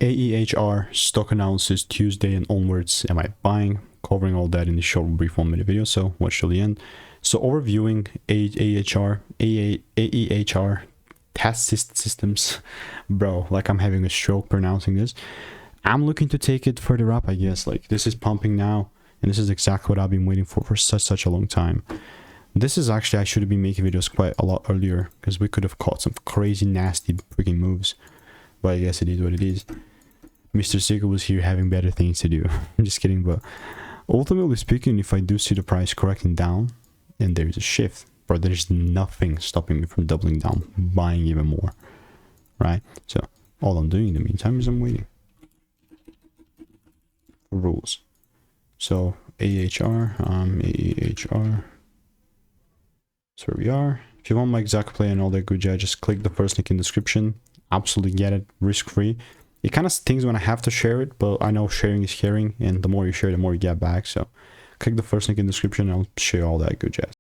AEHR stock analysis Tuesday and onwards. Am I buying? Covering all that in the short brief 1-minute video, so watch till the end. So overviewing AEHR Test Systems, bro, like I'm having a stroke pronouncing this. I'm looking to take it further up, I guess. Like, this is pumping now, and this is exactly what I've been waiting for such a long time. This is actually, I should have been making videos quite a lot earlier, because we could have caught some crazy nasty freaking moves, but I guess it is what it is. Mr. Seeker was here having better things to do. I'm just kidding, but ultimately speaking, if I do see the price correcting down and there's a shift, bro, there's nothing stopping me from doubling down, buying even more, right? So all I'm doing in the meantime is I'm waiting for rules. So AEHR, AEHR, that's where we are. If you want my exact play and all that good jazz, just click the first link in the description. Absolutely get it, risk-free. It kind of stings when I have to share it, but I know sharing is caring, and the more you share, the more you get back. So click the first link in the description and I'll share all that good jazz.